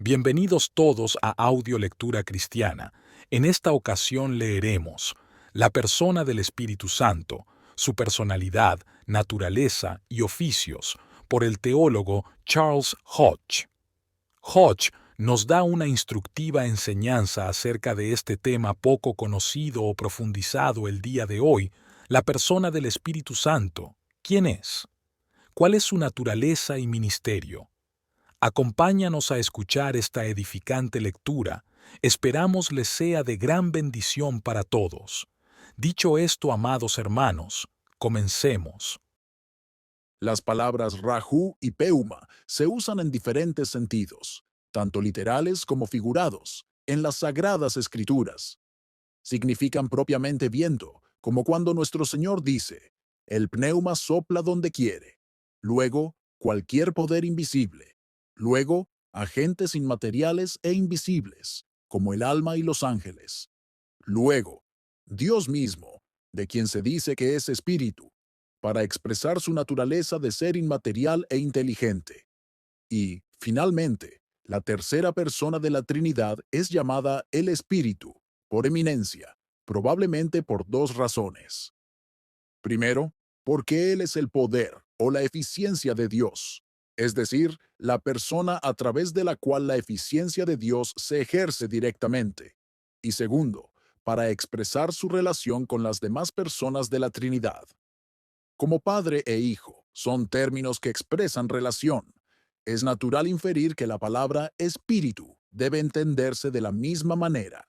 Bienvenidos todos a Audio Lectura Cristiana. En esta ocasión leeremos La persona del Espíritu Santo, su personalidad, naturaleza y oficios, por el teólogo Charles Hodge. Hodge nos da una instructiva enseñanza acerca de este tema poco conocido o profundizado el día de hoy, la persona del Espíritu Santo. ¿Quién es? ¿Cuál es su naturaleza y ministerio? Acompáñanos a escuchar esta edificante lectura. Esperamos les sea de gran bendición para todos. Dicho esto, amados hermanos, comencemos. Las palabras rajú y peuma se usan en diferentes sentidos, tanto literales como figurados, en las Sagradas Escrituras. Significan propiamente viento, como cuando nuestro Señor dice, el pneuma sopla donde quiere. Luego, cualquier poder invisible. Luego, agentes inmateriales e invisibles, como el alma y los ángeles. Luego, Dios mismo, de quien se dice que es espíritu, para expresar su naturaleza de ser inmaterial e inteligente. Y, finalmente, la tercera persona de la Trinidad es llamada el Espíritu, por eminencia, probablemente por dos razones. Primero, porque Él es el poder o la eficiencia de Dios, es decir, la persona a través de la cual la eficiencia de Dios se ejerce directamente. Y segundo, para expresar su relación con las demás personas de la Trinidad. Como padre e hijo son términos que expresan relación. Es natural inferir que la palabra espíritu debe entenderse de la misma manera.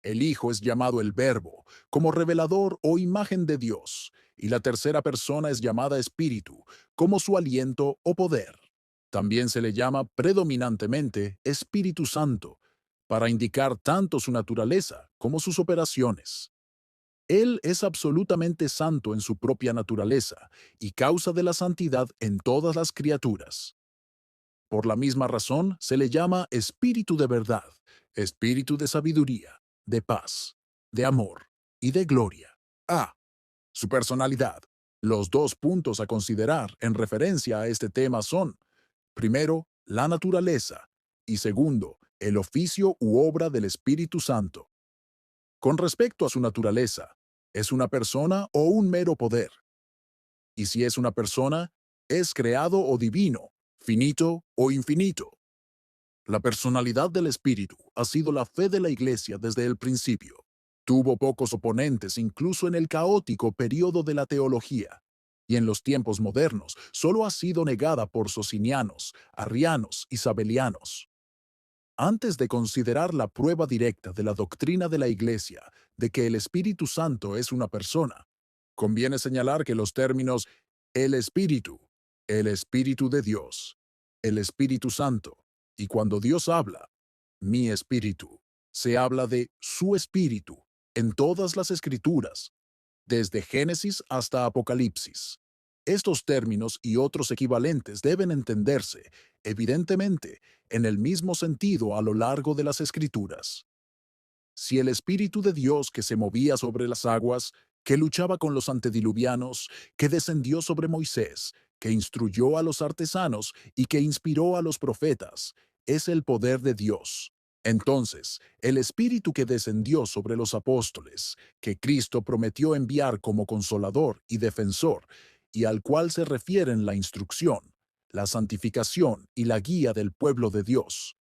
El Hijo es llamado el Verbo, como revelador o imagen de Dios, y la tercera persona es llamada Espíritu, como su aliento o poder. También se le llama predominantemente Espíritu Santo, para indicar tanto su naturaleza como sus operaciones. Él es absolutamente santo en su propia naturaleza y causa de la santidad en todas las criaturas. Por la misma razón se le llama Espíritu de verdad, Espíritu de sabiduría, de paz, de amor y de gloria. A. Su personalidad. Los dos puntos a considerar en referencia a este tema son, primero, la naturaleza y segundo, el oficio u obra del Espíritu Santo. Con respecto a su naturaleza, ¿es una persona o un mero poder? Y si es una persona, ¿es creado o divino, finito o infinito? La personalidad del Espíritu ha sido la fe de la Iglesia desde el principio. Tuvo pocos oponentes incluso en el caótico período de la teología, y en los tiempos modernos solo ha sido negada por socinianos, arrianos y sabelianos. Antes de considerar la prueba directa de la doctrina de la Iglesia de que el Espíritu Santo es una persona, conviene señalar que los términos el Espíritu de Dios, el Espíritu Santo, y cuando Dios habla, mi Espíritu, se habla de su Espíritu en todas las Escrituras, desde Génesis hasta Apocalipsis. Estos términos y otros equivalentes deben entenderse, evidentemente, en el mismo sentido a lo largo de las Escrituras. Si el Espíritu de Dios que se movía sobre las aguas, que luchaba con los antediluvianos, que descendió sobre Moisés, que instruyó a los artesanos y que inspiró a los profetas, es el poder de Dios. Entonces, el Espíritu que descendió sobre los apóstoles, que Cristo prometió enviar como consolador y defensor, y al cual se refieren la instrucción, la santificación y la guía del pueblo de Dios,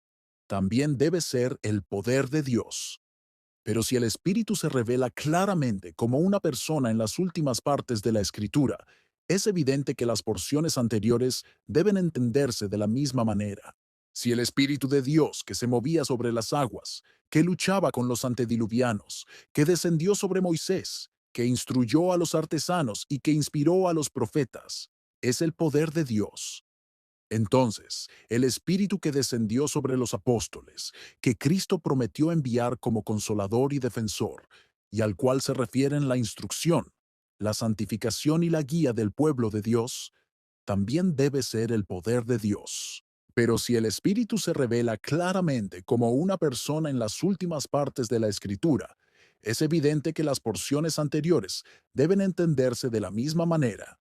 también debe ser el poder de Dios. Pero si el Espíritu se revela claramente como una persona en las últimas partes de la Escritura, es evidente que las porciones anteriores deben entenderse de la misma manera. Si el Espíritu de Dios que se movía sobre las aguas, que luchaba con los antediluvianos, que descendió sobre Moisés, que instruyó a los artesanos y que inspiró a los profetas, es el poder de Dios, entonces, el Espíritu que descendió sobre los apóstoles, que Cristo prometió enviar como consolador y defensor, y al cual se refieren la instrucción, la santificación y la guía del pueblo de Dios, también debe ser el poder de Dios. Pero si el Espíritu se revela claramente como una persona en las últimas partes de la Escritura, es evidente que las porciones anteriores deben entenderse de la misma manera.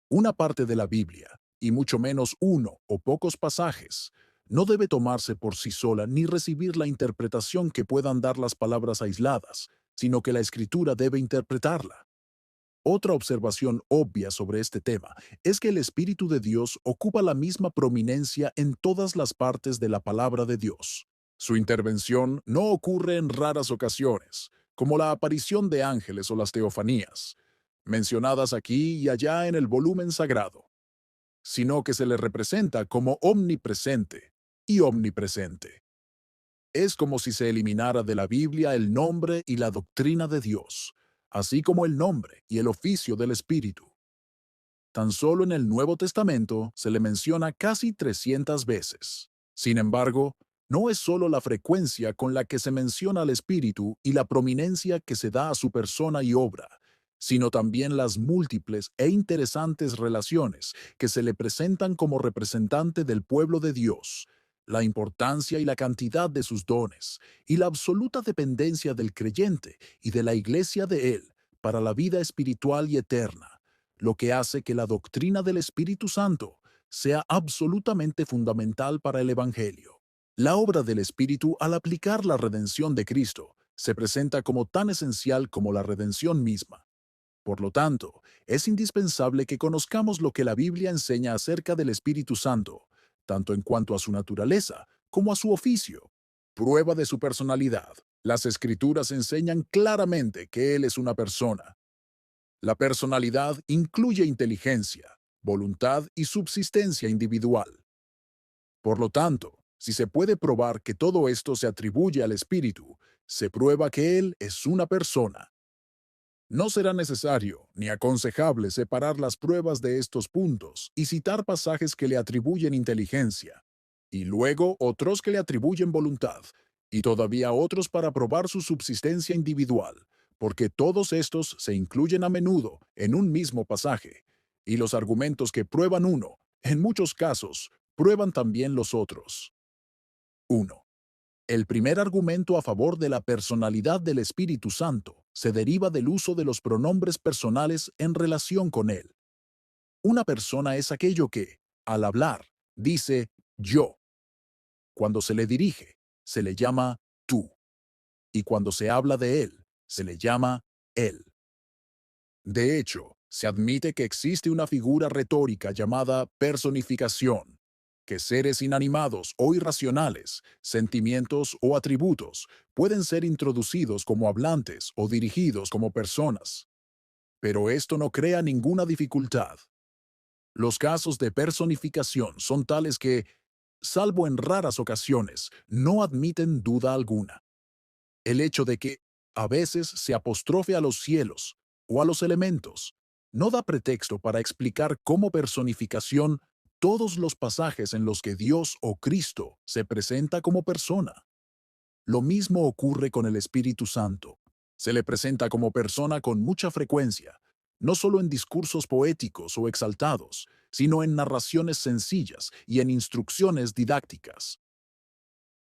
Una parte de la Biblia, y mucho menos uno o pocos pasajes, No debe tomarse por sí sola ni recibir la interpretación que puedan dar las palabras aisladas, sino que la Escritura debe interpretarla. Otra observación obvia sobre este tema es que el Espíritu de Dios ocupa la misma prominencia en todas las partes de la palabra de Dios. Su intervención no ocurre en raras ocasiones, como la aparición de ángeles o las teofanías, mencionadas aquí y allá en el volumen sagrado, sino que se le representa como omnipresente y omnipresente. Es como si se eliminara de la Biblia el nombre y la doctrina de Dios, así como el nombre y el oficio del Espíritu. Tan solo en el Nuevo Testamento se le menciona casi 300 veces. Sin embargo, no es solo la frecuencia con la que se menciona al Espíritu y la prominencia que se da a su persona y obra, sino también las múltiples e interesantes relaciones que se le presentan como representante del pueblo de Dios, la importancia y la cantidad de sus dones, y la absoluta dependencia del creyente y de la iglesia de él para la vida espiritual y eterna, lo que hace que la doctrina del Espíritu Santo sea absolutamente fundamental para el Evangelio. La obra del Espíritu al aplicar la redención de Cristo se presenta como tan esencial como la redención misma. Por lo tanto, es indispensable que conozcamos lo que la Biblia enseña acerca del Espíritu Santo, tanto en cuanto a su naturaleza como a su oficio. Prueba de su personalidad. Las Escrituras enseñan claramente que Él es una persona. La personalidad incluye inteligencia, voluntad y subsistencia individual. Por lo tanto, si se puede probar que todo esto se atribuye al Espíritu, se prueba que Él es una persona. No será necesario ni aconsejable separar las pruebas de estos puntos y citar pasajes que le atribuyen inteligencia, y luego otros que le atribuyen voluntad, y todavía otros para probar su subsistencia individual, porque todos estos se incluyen a menudo en un mismo pasaje, y los argumentos que prueban uno, en muchos casos, prueban también los otros. 1. El primer argumento a favor de la personalidad del Espíritu Santo se deriva del uso de los pronombres personales en relación con él. Una persona es aquello que, al hablar, dice yo. Cuando se le dirige, se le llama tú. Y cuando se habla de él, se le llama él. De hecho, se admite que existe una figura retórica llamada personificación, que seres inanimados o irracionales, sentimientos o atributos pueden ser introducidos como hablantes o dirigidos como personas. Pero esto no crea ninguna dificultad. Los casos de personificación son tales que, salvo en raras ocasiones, no admiten duda alguna. El hecho de que a veces se apostrofe a los cielos o a los elementos no da pretexto para explicar como personificación todos los pasajes en los que Dios o Cristo se presenta como persona. Lo mismo ocurre con el Espíritu Santo. Se le presenta como persona con mucha frecuencia, no solo en discursos poéticos o exaltados, sino en narraciones sencillas y en instrucciones didácticas.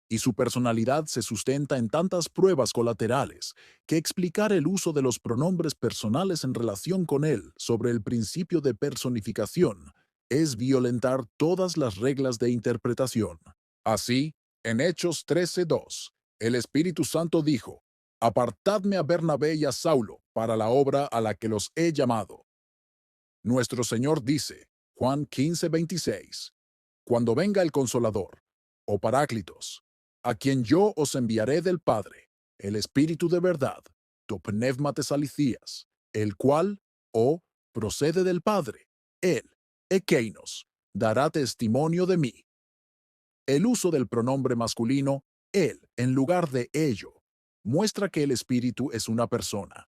Y su personalidad se sustenta en tantas pruebas colaterales que explicar el uso de los pronombres personales en relación con él sobre el principio de personificación es violentar todas las reglas de interpretación. Así, en Hechos 13:2, el Espíritu Santo dijo, «Apartadme a Bernabé y a Saulo para la obra a la que los he llamado». Nuestro Señor dice, Juan 15:26, «Cuando venga el Consolador, o Paráclitos, a quien yo os enviaré del Padre, el Espíritu de verdad, to pneumate alithías, el cual, procede del Padre, él, ekeinos, dará testimonio de mí». El uso del pronombre masculino, él, en lugar de ello, muestra que el Espíritu es una persona.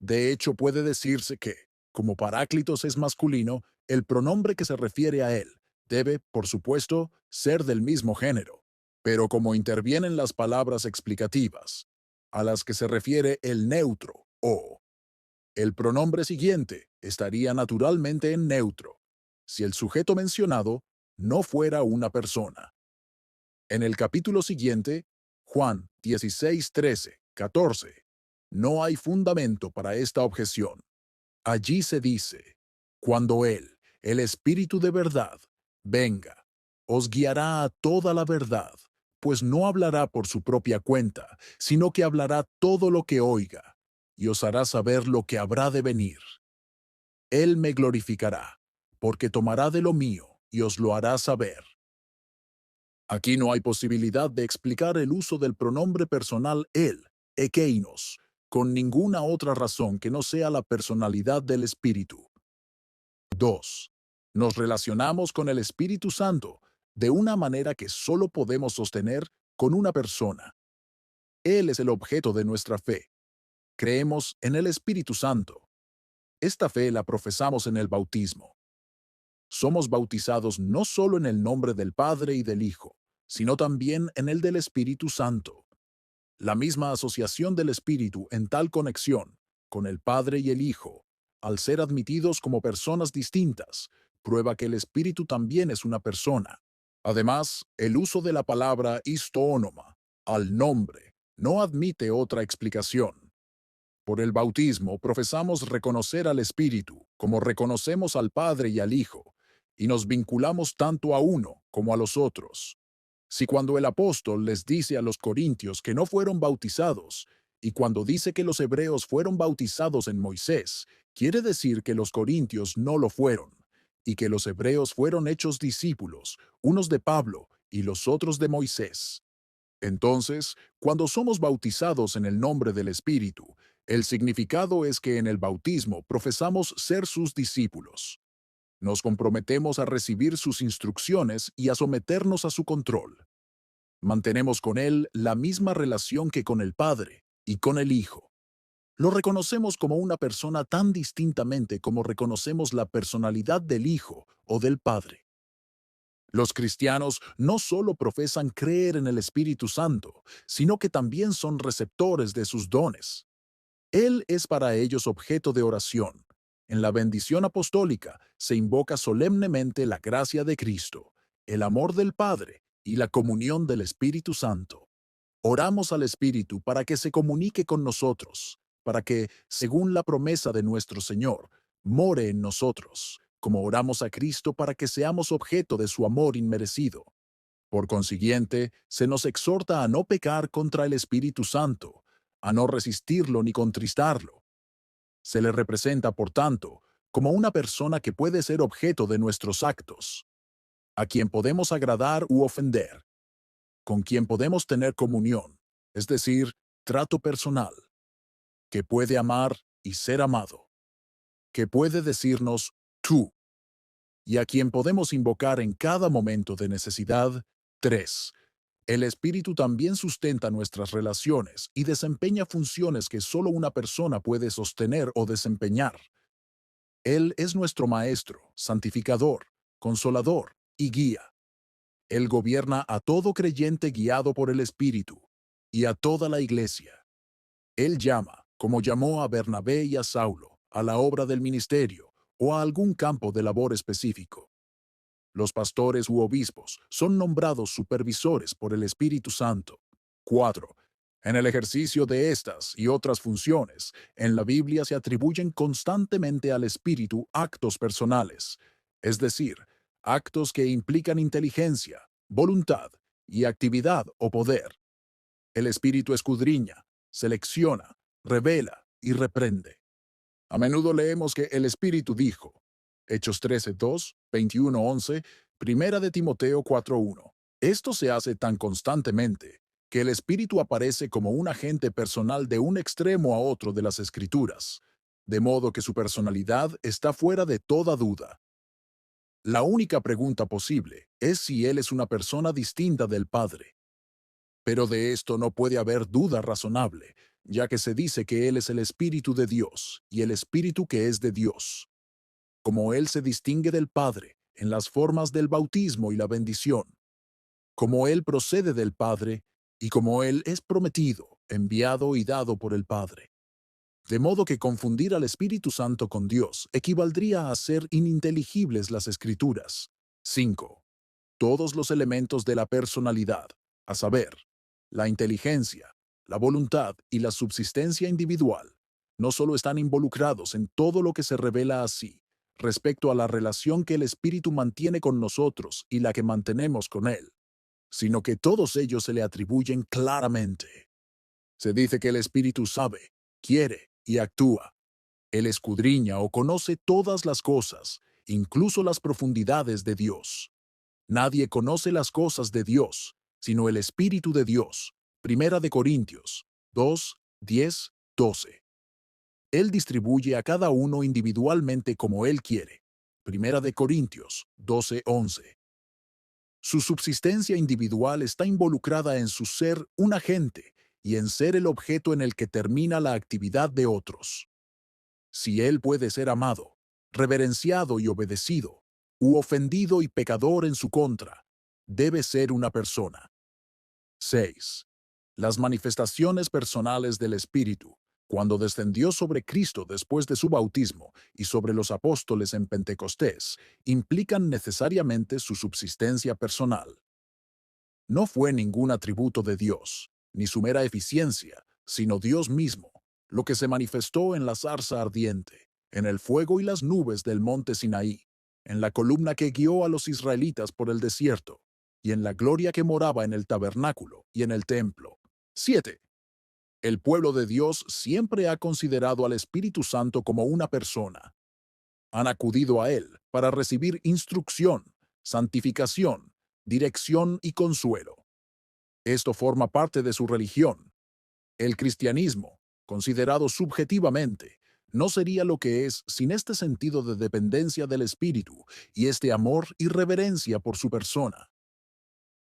De hecho, puede decirse que, como Paráclitos es masculino, el pronombre que se refiere a él debe, por supuesto, ser del mismo género. Pero como intervienen las palabras explicativas, a las que se refiere el neutro o, el pronombre siguiente estaría naturalmente en neutro, si el sujeto mencionado no fuera una persona. En el capítulo siguiente, Juan 16, 13, 14, no hay fundamento para esta objeción. Allí se dice, cuando Él, el Espíritu de verdad, venga, os guiará a toda la verdad, pues no hablará por su propia cuenta, sino que hablará todo lo que oiga, y os hará saber lo que habrá de venir. Él me glorificará, porque tomará de lo mío y os lo hará saber. Aquí no hay posibilidad de explicar el uso del pronombre personal él, ekeinos, con ninguna otra razón que no sea la personalidad del Espíritu. 2. Nos relacionamos con el Espíritu Santo de una manera que solo podemos sostener con una persona. Él es el objeto de nuestra fe. Creemos en el Espíritu Santo. Esta fe la profesamos en el bautismo. Somos bautizados no solo en el nombre del Padre y del Hijo, sino también en el del Espíritu Santo. La misma asociación del Espíritu en tal conexión con el Padre y el Hijo, al ser admitidos como personas distintas, prueba que el Espíritu también es una persona. Además, el uso de la palabra histoónoma, al nombre, no admite otra explicación. Por el bautismo profesamos reconocer al Espíritu, como reconocemos al Padre y al Hijo, y nos vinculamos tanto a uno como a los otros. Si cuando el apóstol les dice a los corintios que no fueron bautizados, y cuando dice que los hebreos fueron bautizados en Moisés, quiere decir que los corintios no lo fueron, y que los hebreos fueron hechos discípulos, unos de Pablo y los otros de Moisés. Entonces, cuando somos bautizados en el nombre del Espíritu, el significado es que en el bautismo profesamos ser sus discípulos. Nos comprometemos a recibir sus instrucciones y a someternos a su control. Mantenemos con Él la misma relación que con el Padre y con el Hijo. Lo reconocemos como una persona tan distintamente como reconocemos la personalidad del Hijo o del Padre. Los cristianos no solo profesan creer en el Espíritu Santo, sino que también son receptores de sus dones. Él es para ellos objeto de oración. En la bendición apostólica se invoca solemnemente la gracia de Cristo, el amor del Padre y la comunión del Espíritu Santo. Oramos al Espíritu para que se comunique con nosotros, para que, según la promesa de nuestro Señor, more en nosotros, como oramos a Cristo para que seamos objeto de su amor inmerecido. Por consiguiente, se nos exhorta a no pecar contra el Espíritu Santo, a no resistirlo ni contristarlo. Se le representa, por tanto, como una persona que puede ser objeto de nuestros actos, a quien podemos agradar u ofender, con quien podemos tener comunión, es decir, trato personal, que puede amar y ser amado, que puede decirnos tú, y a quien podemos invocar en cada momento de necesidad. 3. El Espíritu también sustenta nuestras relaciones y desempeña funciones que solo una persona puede sostener o desempeñar. Él es nuestro Maestro, santificador, consolador y guía. Él gobierna a todo creyente guiado por el Espíritu y a toda la Iglesia. Él llama, como llamó a Bernabé y a Saulo, a la obra del ministerio o a algún campo de labor específico. Los pastores u obispos son nombrados supervisores por el Espíritu Santo. 4. En el ejercicio de estas y otras funciones, en la Biblia se atribuyen constantemente al Espíritu actos personales, es decir, actos que implican inteligencia, voluntad y actividad o poder. El Espíritu escudriña, selecciona, revela y reprende. A menudo leemos que el Espíritu dijo, Hechos 13:2, 21:11, Primera de Timoteo 4:1. Esto se hace tan constantemente que el Espíritu aparece como un agente personal de un extremo a otro de las Escrituras, de modo que su personalidad está fuera de toda duda. La única pregunta posible es si Él es una persona distinta del Padre. Pero de esto no puede haber duda razonable, ya que se dice que Él es el Espíritu de Dios y el Espíritu que es de Dios. Como Él se distingue del Padre en las formas del bautismo y la bendición, como Él procede del Padre y como Él es prometido, enviado y dado por el Padre. De modo que confundir al Espíritu Santo con Dios equivaldría a hacer ininteligibles las Escrituras. 5. Todos los elementos de la personalidad, a saber, la inteligencia, la voluntad y la subsistencia individual, no solo están involucrados en todo lo que se revela así, respecto a la relación que el Espíritu mantiene con nosotros y la que mantenemos con Él, sino que todos ellos se le atribuyen claramente. Se dice que el Espíritu sabe, quiere y actúa. Él escudriña o conoce todas las cosas, incluso las profundidades de Dios. Nadie conoce las cosas de Dios, sino el Espíritu de Dios. Primera de Corintios 2, 10, 12. Él distribuye a cada uno individualmente como Él quiere. Primera de Corintios 12, 11. Su subsistencia individual está involucrada en su ser un agente y en ser el objeto en el que termina la actividad de otros. Si Él puede ser amado, reverenciado y obedecido, u ofendido y pecador en su contra, debe ser una persona. 6. Las manifestaciones personales del Espíritu, cuando descendió sobre Cristo después de su bautismo y sobre los apóstoles en Pentecostés, implican necesariamente su subsistencia personal. No fue ningún atributo de Dios, ni su mera eficiencia, sino Dios mismo, lo que se manifestó en la zarza ardiente, en el fuego y las nubes del monte Sinaí, en la columna que guió a los israelitas por el desierto, y en la gloria que moraba en el tabernáculo y en el templo. 7. El pueblo de Dios siempre ha considerado al Espíritu Santo como una persona. Han acudido a Él para recibir instrucción, santificación, dirección y consuelo. Esto forma parte de su religión. El cristianismo, considerado subjetivamente, no sería lo que es sin este sentido de dependencia del Espíritu y este amor y reverencia por su persona.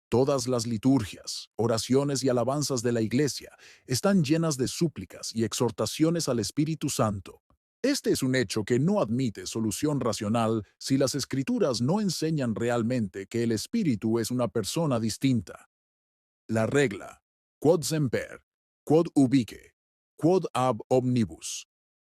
Todas las liturgias, oraciones y alabanzas de la Iglesia están llenas de súplicas y exhortaciones al Espíritu Santo. Este es un hecho que no admite solución racional si las Escrituras no enseñan realmente que el Espíritu es una persona distinta. La regla, quod semper, quod ubique, quod ab omnibus,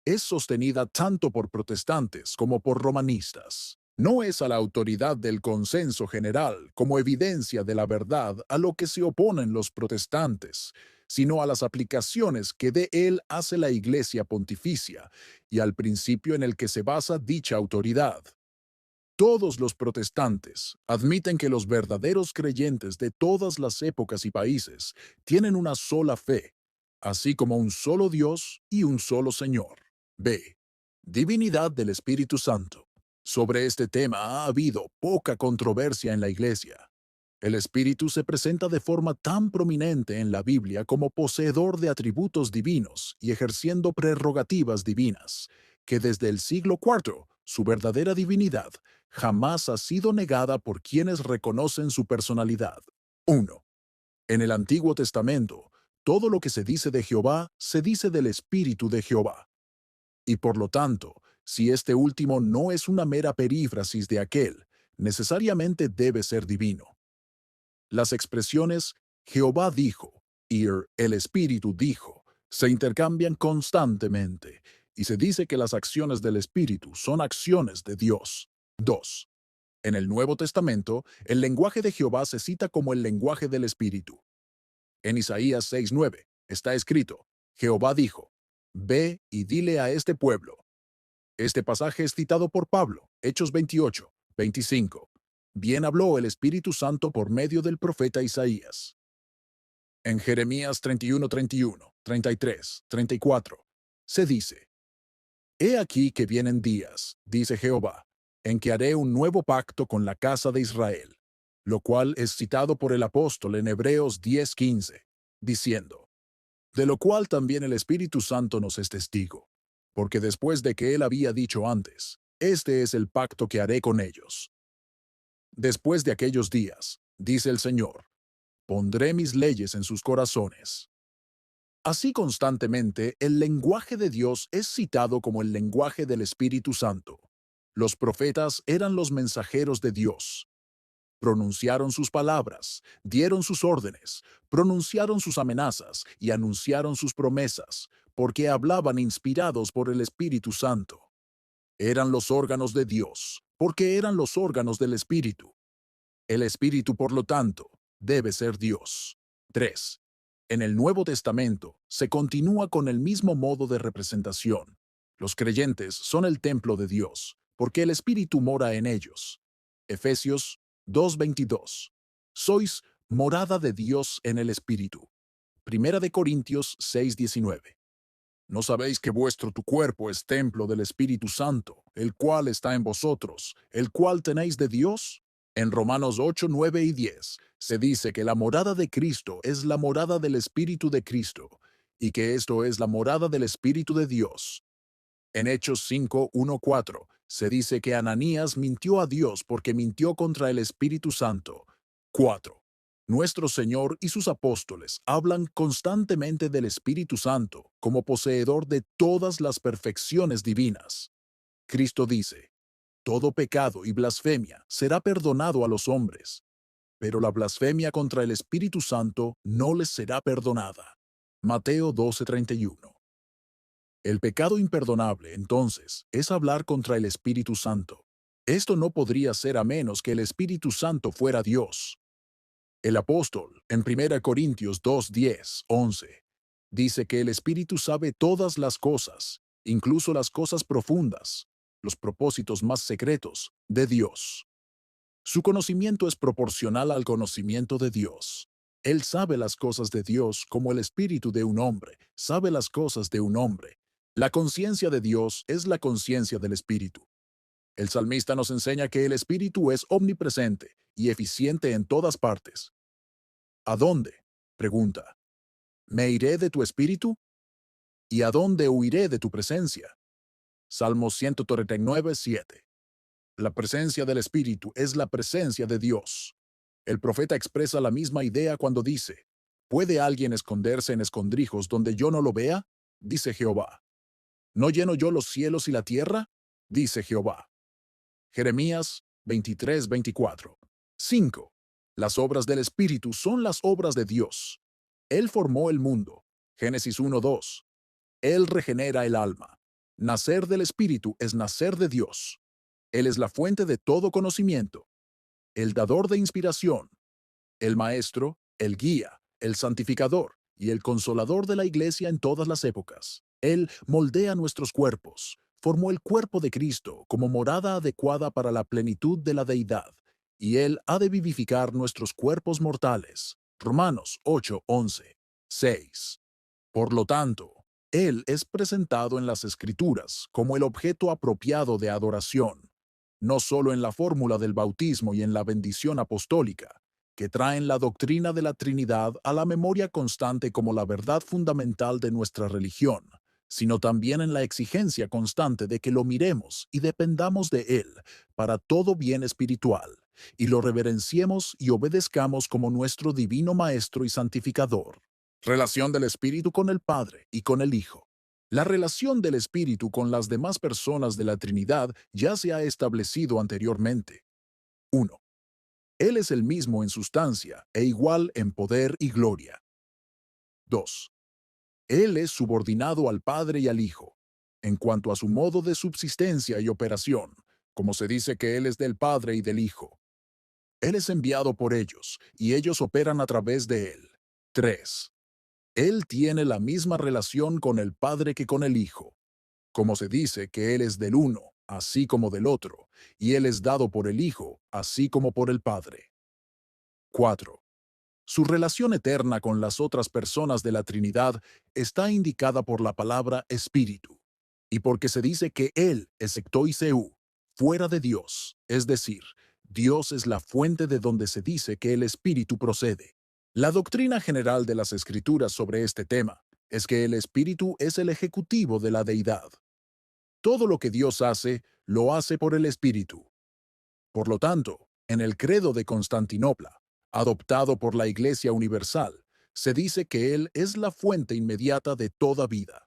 es sostenida tanto por protestantes como por romanistas. No es a la autoridad del consenso general como evidencia de la verdad a lo que se oponen los protestantes, sino a las aplicaciones que de él hace la Iglesia Pontificia y al principio en el que se basa dicha autoridad. Todos los protestantes admiten que los verdaderos creyentes de todas las épocas y países tienen una sola fe, así como un solo Dios y un solo Señor. B. Divinidad del Espíritu Santo. Sobre este tema ha habido poca controversia en la Iglesia. El Espíritu se presenta de forma tan prominente en la Biblia como poseedor de atributos divinos y ejerciendo prerrogativas divinas, que desde el siglo IV su verdadera divinidad jamás ha sido negada por quienes reconocen su personalidad. 1. En el Antiguo Testamento, todo lo que se dice de Jehová se dice del Espíritu de Jehová. Y por lo tanto, si este último no es una mera perífrasis de aquel, necesariamente debe ser divino. Las expresiones Jehová dijo y el Espíritu dijo se intercambian constantemente y se dice que las acciones del Espíritu son acciones de Dios. 2. En el Nuevo Testamento, el lenguaje de Jehová se cita como el lenguaje del Espíritu. En Isaías 6:9 está escrito, Jehová dijo, ve y dile a este pueblo. Este pasaje es citado por Pablo, Hechos 28, 25. Bien habló el Espíritu Santo por medio del profeta Isaías. En Jeremías 31, 31, 33, 34, se dice, He aquí que vienen días, dice Jehová, en que haré un nuevo pacto con la casa de Israel, lo cual es citado por el apóstol en Hebreos 10:15, diciendo, de lo cual también el Espíritu Santo nos es testigo, porque después de que él había dicho antes, este es el pacto que haré con ellos. Después de aquellos días, dice el Señor, pondré mis leyes en sus corazones. Así constantemente, el lenguaje de Dios es citado como el lenguaje del Espíritu Santo. Los profetas eran los mensajeros de Dios. Pronunciaron sus palabras, dieron sus órdenes, pronunciaron sus amenazas y anunciaron sus promesas, porque hablaban inspirados por el Espíritu Santo. Eran los órganos de Dios, porque eran los órganos del Espíritu. El Espíritu, por lo tanto, debe ser Dios. 3. En el Nuevo Testamento se continúa con el mismo modo de representación. Los creyentes son el templo de Dios, porque el Espíritu mora en ellos. Efesios 2:22. Sois morada de Dios en el Espíritu. Primera de Corintios 6:19. ¿No sabéis que tu cuerpo es templo del Espíritu Santo, el cual está en vosotros, el cual tenéis de Dios? En Romanos 8, 9 y 10 se dice que la morada de Cristo es la morada del Espíritu de Cristo, y que esto es la morada del Espíritu de Dios. En Hechos 5, 1, 4 se dice que Ananías mintió a Dios porque mintió contra el Espíritu Santo. 4. Nuestro Señor y sus apóstoles hablan constantemente del Espíritu Santo como poseedor de todas las perfecciones divinas. Cristo dice, todo pecado y blasfemia será perdonado a los hombres, pero la blasfemia contra el Espíritu Santo no les será perdonada. Mateo 12:31. El pecado imperdonable, entonces, es hablar contra el Espíritu Santo. Esto no podría ser a menos que el Espíritu Santo fuera Dios. El apóstol, en 1 Corintios 2, 10, 11, dice que el Espíritu sabe todas las cosas, incluso las cosas profundas, los propósitos más secretos de Dios. Su conocimiento es proporcional al conocimiento de Dios. Él sabe las cosas de Dios como el espíritu de un hombre sabe las cosas de un hombre. La conciencia de Dios es la conciencia del espíritu. El salmista nos enseña que el espíritu es omnipresente y eficiente en todas partes. ¿A dónde? Pregunta. ¿Me iré de tu espíritu? ¿Y a dónde huiré de tu presencia? Salmo 139, 7. La presencia del Espíritu es la presencia de Dios. El profeta expresa la misma idea cuando dice, ¿puede alguien esconderse en escondrijos donde yo no lo vea? Dice Jehová. ¿No lleno yo los cielos y la tierra? Dice Jehová. Jeremías 23, 24. 5. Las obras del Espíritu son las obras de Dios. Él formó el mundo. Génesis 1, 2. Él regenera el alma. Nacer del Espíritu es nacer de Dios. Él es la fuente de todo conocimiento, el dador de inspiración, el maestro, el guía, el santificador y el consolador de la iglesia en todas las épocas. Él moldea nuestros cuerpos, formó el cuerpo de Cristo como morada adecuada para la plenitud de la deidad, y Él ha de vivificar nuestros cuerpos mortales. Romanos 8, 11, 6. Por lo tanto, Él es presentado en las Escrituras como el objeto apropiado de adoración, no solo en la fórmula del bautismo y en la bendición apostólica, que traen la doctrina de la Trinidad a la memoria constante como la verdad fundamental de nuestra religión, sino también en la exigencia constante de que lo miremos y dependamos de Él para todo bien espiritual, y lo reverenciemos y obedezcamos como nuestro divino Maestro y Santificador. Relación del Espíritu con el Padre y con el Hijo. La relación del Espíritu con las demás personas de la Trinidad ya se ha establecido anteriormente. 1. Él es el mismo en sustancia e igual en poder y gloria. 2. Él es subordinado al Padre y al Hijo, en cuanto a su modo de subsistencia y operación, como se dice que Él es del Padre y del Hijo. Él es enviado por ellos, y ellos operan a través de Él. 3. Él tiene la misma relación con el Padre que con el Hijo, como se dice que Él es del uno, así como del otro, y Él es dado por el Hijo, así como por el Padre. 4. Su relación eterna con las otras personas de la Trinidad está indicada por la palabra Espíritu, y porque se dice que Él es ectoiseu, fuera de Dios, es decir, Dios es la fuente de donde se dice que el Espíritu procede. La doctrina general de las Escrituras sobre este tema es que el Espíritu es el ejecutivo de la deidad. Todo lo que Dios hace, lo hace por el Espíritu. Por lo tanto, en el Credo de Constantinopla, adoptado por la Iglesia Universal, se dice que Él es la fuente inmediata de toda vida.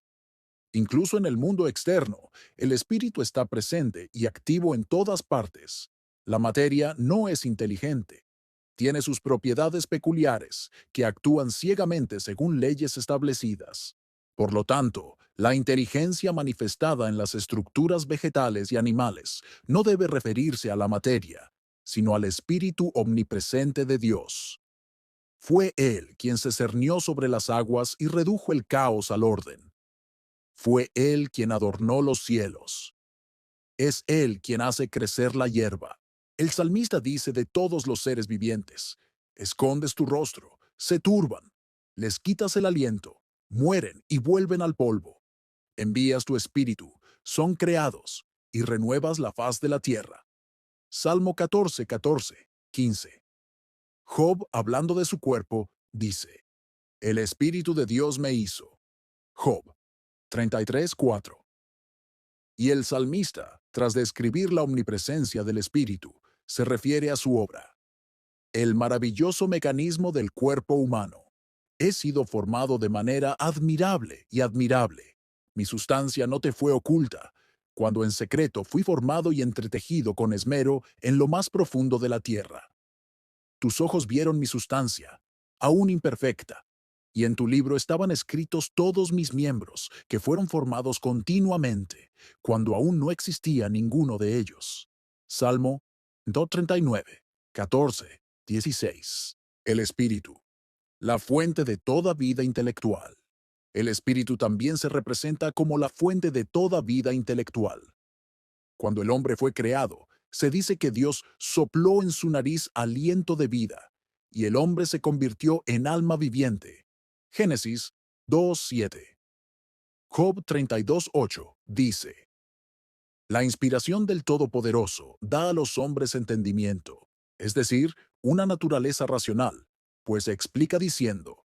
Incluso en el mundo externo, el Espíritu está presente y activo en todas partes. La materia no es inteligente. Tiene sus propiedades peculiares, que actúan ciegamente según leyes establecidas. Por lo tanto, la inteligencia manifestada en las estructuras vegetales y animales no debe referirse a la materia, sino al Espíritu omnipresente de Dios. Fue Él quien se cernió sobre las aguas y redujo el caos al orden. Fue Él quien adornó los cielos. Es Él quien hace crecer la hierba. El salmista dice de todos los seres vivientes, escondes tu rostro, se turban, les quitas el aliento, mueren y vuelven al polvo. Envías tu espíritu, son creados, y renuevas la faz de la tierra. Salmo 14, 14, 15. Job, hablando de su cuerpo, dice, el Espíritu de Dios me hizo. Job 33, 4. Y el salmista, tras describir la omnipresencia del Espíritu, se refiere a su obra. El maravilloso mecanismo del cuerpo humano. He sido formado de manera admirable y admirable. Mi sustancia no te fue oculta, cuando en secreto fui formado y entretejido con esmero en lo más profundo de la tierra. Tus ojos vieron mi sustancia, aún imperfecta, y en tu libro estaban escritos todos mis miembros, que fueron formados continuamente, cuando aún no existía ninguno de ellos. Salmo 239, 14, 16. El Espíritu, la fuente de toda vida intelectual. El Espíritu también se representa como la fuente de toda vida intelectual. Cuando el hombre fue creado, se dice que Dios sopló en su nariz aliento de vida, y el hombre se convirtió en alma viviente. Génesis 2:7. Job 32:8 dice, la inspiración del Todopoderoso da a los hombres entendimiento, es decir, una naturaleza racional, pues explica diciendo,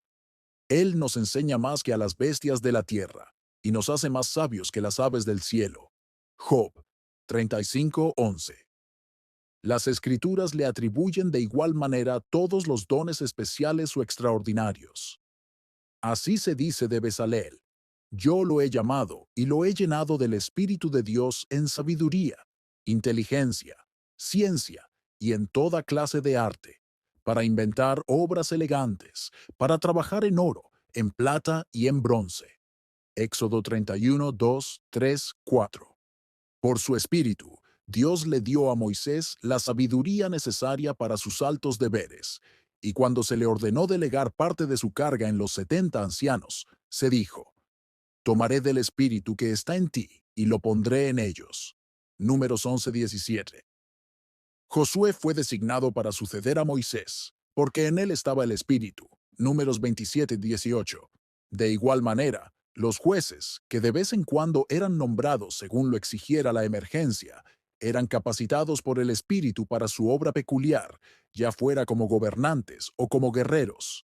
Él nos enseña más que a las bestias de la tierra, y nos hace más sabios que las aves del cielo. Job 35:11. Las Escrituras le atribuyen de igual manera todos los dones especiales o extraordinarios. Así se dice de Bezalel, yo lo he llamado y lo he llenado del Espíritu de Dios en sabiduría, inteligencia, ciencia y en toda clase de arte, para inventar obras elegantes, para trabajar en oro, en plata y en bronce. Éxodo 31, 2, 3, 4. Por su Espíritu, Dios le dio a Moisés la sabiduría necesaria para sus altos deberes, y cuando se le ordenó delegar parte de su carga en los 70 ancianos, se dijo, tomaré del Espíritu que está en ti y lo pondré en ellos. Números 11:17. Josué fue designado para suceder a Moisés, porque en él estaba el Espíritu. Números 27:18. De igual manera, los jueces, que de vez en cuando eran nombrados según lo exigiera la emergencia, eran capacitados por el Espíritu para su obra peculiar, ya fuera como gobernantes o como guerreros.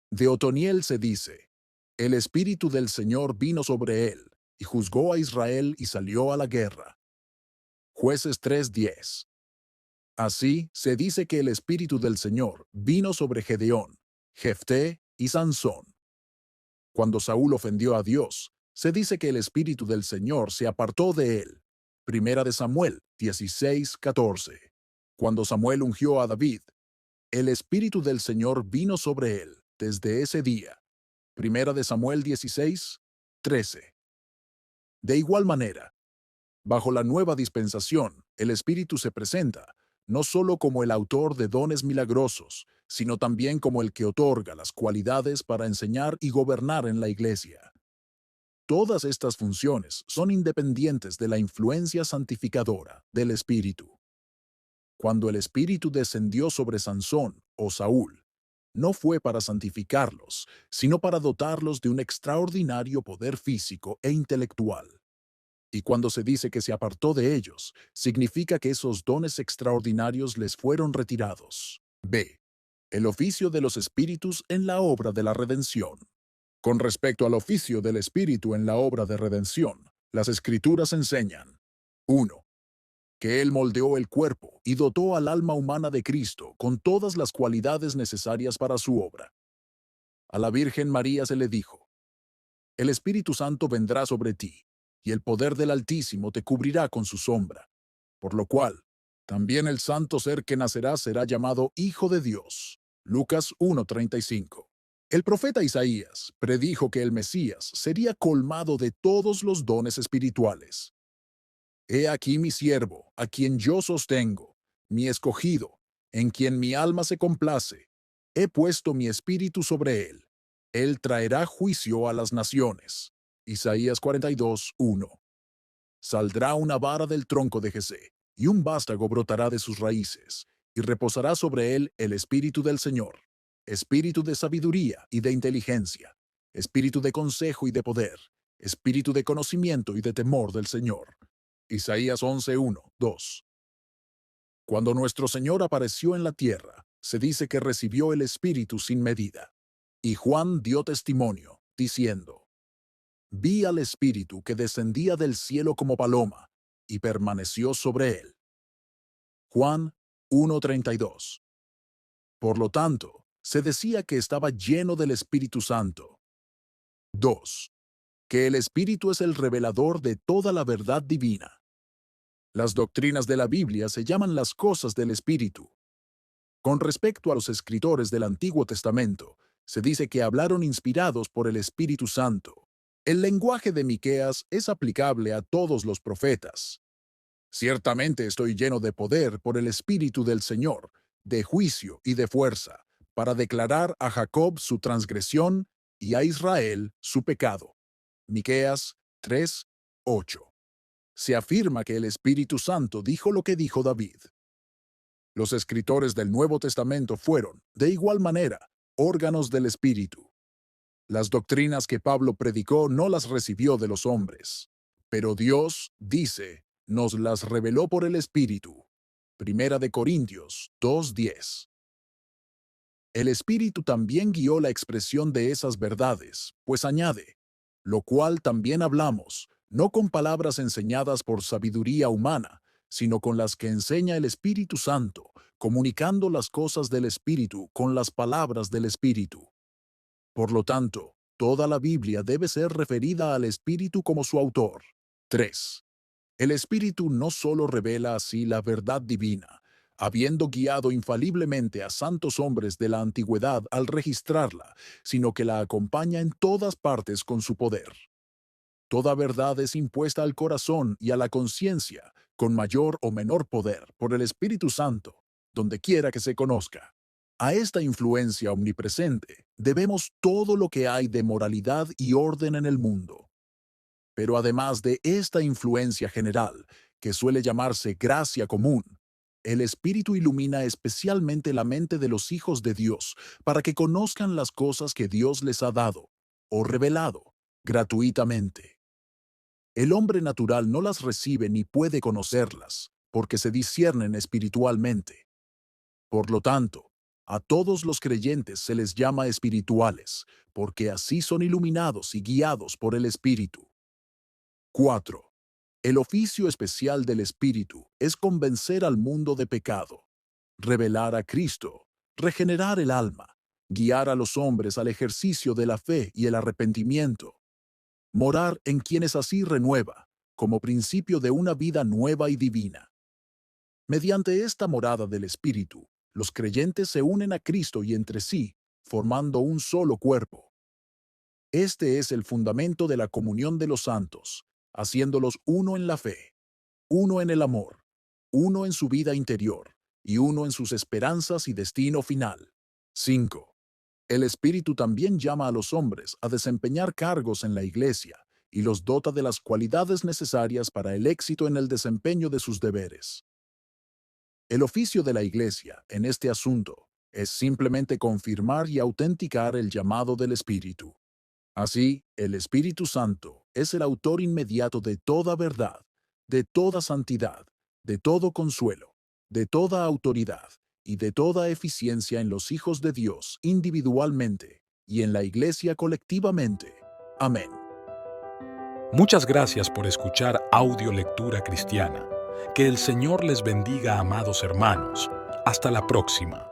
De Otoniel se dice, el Espíritu del Señor vino sobre él, y juzgó a Israel y salió a la guerra. Jueces 3:10. Así se dice que el Espíritu del Señor vino sobre Gedeón, Jefté y Sansón. Cuando Saúl ofendió a Dios, se dice que el Espíritu del Señor se apartó de él. Primera de Samuel 16:14. Cuando Samuel ungió a David, el Espíritu del Señor vino sobre él desde ese día. Primera de Samuel 16:13. De igual manera, bajo la nueva dispensación, el Espíritu se presenta no solo como el autor de dones milagrosos, sino también como el que otorga las cualidades para enseñar y gobernar en la Iglesia. Todas estas funciones son independientes de la influencia santificadora del Espíritu. Cuando el Espíritu descendió sobre Sansón o Saúl, no fue para santificarlos, sino para dotarlos de un extraordinario poder físico e intelectual. Y cuando se dice que se apartó de ellos, significa que esos dones extraordinarios les fueron retirados. B. El oficio de los espíritus en la obra de la redención. Con respecto al oficio del espíritu en la obra de redención, las Escrituras enseñan 1. Que Él moldeó el cuerpo y dotó al alma humana de Cristo con todas las cualidades necesarias para su obra. A la Virgen María se le dijo, el Espíritu Santo vendrá sobre ti, y el poder del Altísimo te cubrirá con su sombra, por lo cual, también el santo ser que nacerá será llamado Hijo de Dios. Lucas 1:35. El profeta Isaías predijo que el Mesías sería colmado de todos los dones espirituales. He aquí mi siervo, a quien yo sostengo, mi escogido, en quien mi alma se complace. He puesto mi espíritu sobre él. Él traerá juicio a las naciones. Isaías 42:1. Saldrá una vara del tronco de Jesé, y un vástago brotará de sus raíces, y reposará sobre él el espíritu del Señor, espíritu de sabiduría y de inteligencia, espíritu de consejo y de poder, espíritu de conocimiento y de temor del Señor. Isaías 11:1, 2. Cuando nuestro Señor apareció en la tierra, se dice que recibió el Espíritu sin medida. Y Juan dio testimonio, diciendo: Vi al Espíritu que descendía del cielo como paloma, y permaneció sobre él. Juan 1:32. Por lo tanto, se decía que estaba lleno del Espíritu Santo. 2. Que el Espíritu es el revelador de toda la verdad divina. Las doctrinas de la Biblia se llaman las cosas del Espíritu. Con respecto a los escritores del Antiguo Testamento, se dice que hablaron inspirados por el Espíritu Santo. El lenguaje de Miqueas es aplicable a todos los profetas. Ciertamente estoy lleno de poder por el Espíritu del Señor, de juicio y de fuerza, para declarar a Jacob su transgresión y a Israel su pecado. Miqueas 3:8. Se afirma que el Espíritu Santo dijo lo que dijo David. Los escritores del Nuevo Testamento fueron, de igual manera, órganos del Espíritu. Las doctrinas que Pablo predicó no las recibió de los hombres, pero Dios, dice, nos las reveló por el Espíritu. Primera de Corintios 2:10. El Espíritu también guió la expresión de esas verdades, pues añade, lo cual también hablamos, no con palabras enseñadas por sabiduría humana, sino con las que enseña el Espíritu Santo, comunicando las cosas del Espíritu con las palabras del Espíritu. Por lo tanto, toda la Biblia debe ser referida al Espíritu como su autor. 3. El Espíritu no solo revela así la verdad divina, habiendo guiado infaliblemente a santos hombres de la antigüedad al registrarla, sino que la acompaña en todas partes con su poder. Toda verdad es impuesta al corazón y a la conciencia, con mayor o menor poder, por el Espíritu Santo, donde quiera que se conozca. A esta influencia omnipresente debemos todo lo que hay de moralidad y orden en el mundo. Pero además de esta influencia general, que suele llamarse gracia común, el Espíritu ilumina especialmente la mente de los hijos de Dios para que conozcan las cosas que Dios les ha dado o revelado gratuitamente. El hombre natural no las recibe ni puede conocerlas, porque se disciernen espiritualmente. Por lo tanto, a todos los creyentes se les llama espirituales, porque así son iluminados y guiados por el Espíritu. 4. El oficio especial del Espíritu es convencer al mundo de pecado, revelar a Cristo, regenerar el alma, guiar a los hombres al ejercicio de la fe y el arrepentimiento, morar en quienes así renueva, como principio de una vida nueva y divina. Mediante esta morada del Espíritu, los creyentes se unen a Cristo y entre sí, formando un solo cuerpo. Este es el fundamento de la comunión de los santos, haciéndolos uno en la fe, uno en el amor, uno en su vida interior y uno en sus esperanzas y destino final. 5. El Espíritu también llama a los hombres a desempeñar cargos en la Iglesia y los dota de las cualidades necesarias para el éxito en el desempeño de sus deberes. El oficio de la Iglesia en este asunto es simplemente confirmar y autenticar el llamado del Espíritu. Así, el Espíritu Santo es el autor inmediato de toda verdad, de toda santidad, de todo consuelo, de toda autoridad y de toda eficiencia en los hijos de Dios individualmente y en la Iglesia colectivamente. Amén. Muchas gracias por escuchar Audio Lectura Cristiana. Que el Señor les bendiga, amados hermanos. Hasta la próxima.